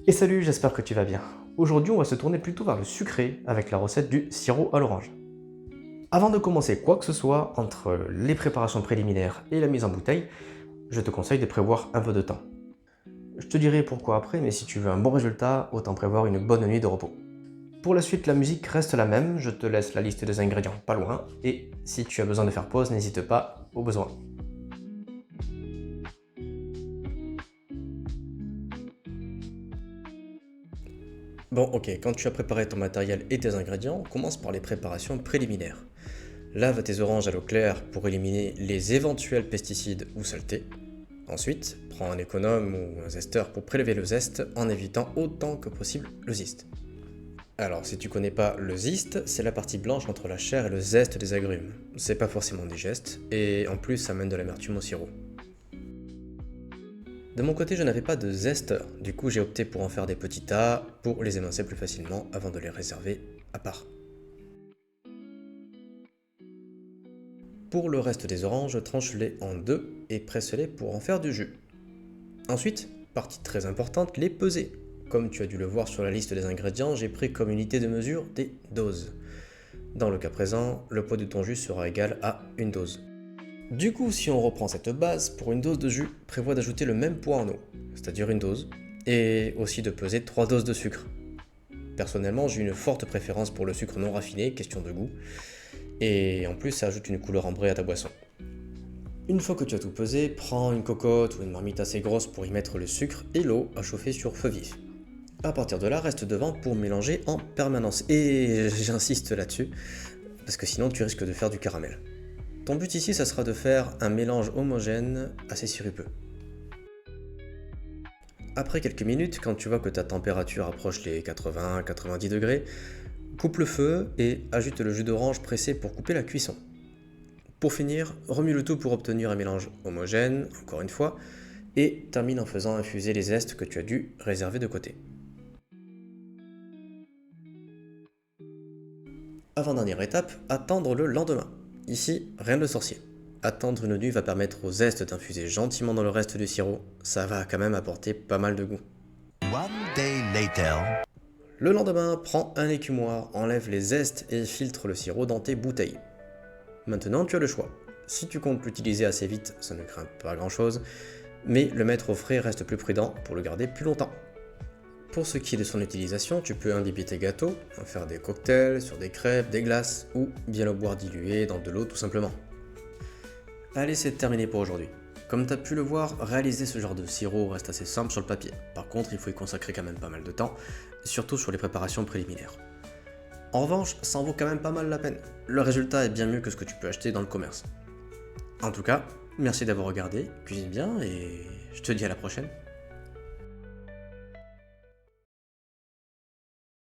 Et salut, j'espère que tu vas bien. Aujourd'hui, on va se tourner plutôt vers le sucré avec la recette du sirop à l'orange. Avant de commencer quoi que ce soit entre les préparations préliminaires et la mise en bouteille, je te conseille de prévoir un peu de temps. Je te dirai pourquoi après, mais si tu veux un bon résultat, autant prévoir une bonne nuit de repos. Pour la suite, la musique reste la même, je te laisse la liste des ingrédients pas loin, et si tu as besoin de faire pause, n'hésite pas au besoin. Bon, ok, quand tu as préparé ton matériel et tes ingrédients, commence par les préparations préliminaires. Lave tes oranges à l'eau claire pour éliminer les éventuels pesticides ou saletés. Ensuite, prends un économe ou un zesteur pour prélever le zeste en évitant autant que possible le zeste. Alors, si tu connais pas le zeste, c'est la partie blanche entre la chair et le zeste des agrumes. C'est pas forcément digeste, et en plus ça amène de l'amertume au sirop. De mon côté, je n'avais pas de zesteur, du coup j'ai opté pour en faire des petits tas pour les émincer plus facilement avant de les réserver à part. Pour le reste des oranges, tranche-les en deux et presse-les pour en faire du jus. Ensuite, partie très importante, les peser. Comme tu as dû le voir sur la liste des ingrédients, j'ai pris comme unité de mesure des doses. Dans le cas présent, le poids de ton jus sera égal à une dose. Du coup, si on reprend cette base, pour une dose de jus, prévois d'ajouter le même poids en eau, c'est-à-dire une dose, et aussi de peser 3 doses de sucre. Personnellement, j'ai une forte préférence pour le sucre non raffiné, question de goût, et en plus ça ajoute une couleur ambrée à ta boisson. Une fois que tu as tout pesé, prends une cocotte ou une marmite assez grosse pour y mettre le sucre et l'eau à chauffer sur feu vif. A partir de là, reste devant pour mélanger en permanence, et j'insiste là-dessus, parce que sinon tu risques de faire du caramel. Ton but ici, ça sera de faire un mélange homogène assez sirupeux. Après quelques minutes, quand tu vois que ta température approche les 80-90 degrés, coupe le feu et ajoute le jus d'orange pressé pour couper la cuisson. Pour finir, remue le tout pour obtenir un mélange homogène, encore une fois, et termine en faisant infuser les zestes que tu as dû réserver de côté. Avant-dernière étape, attendre le lendemain. Ici, rien de sorcier. Attendre une nuit va permettre aux zestes d'infuser gentiment dans le reste du sirop, ça va quand même apporter pas mal de goût. One day later. Le lendemain, prends un écumoire, enlève les zestes et filtre le sirop dans tes bouteilles. Maintenant, tu as le choix. Si tu comptes l'utiliser assez vite, ça ne craint pas grand chose, mais le mettre au frais reste plus prudent pour le garder plus longtemps. Pour ce qui est de son utilisation, tu peux imbiber tes gâteaux, en faire des cocktails, sur des crêpes, des glaces, ou bien le boire dilué dans de l'eau tout simplement. Allez, c'est terminé pour aujourd'hui. Comme tu as pu le voir, réaliser ce genre de sirop reste assez simple sur le papier. Par contre, il faut y consacrer quand même pas mal de temps, surtout sur les préparations préliminaires. En revanche, ça en vaut quand même pas mal la peine. Le résultat est bien mieux que ce que tu peux acheter dans le commerce. En tout cas, merci d'avoir regardé, cuisine bien et je te dis à la prochaine.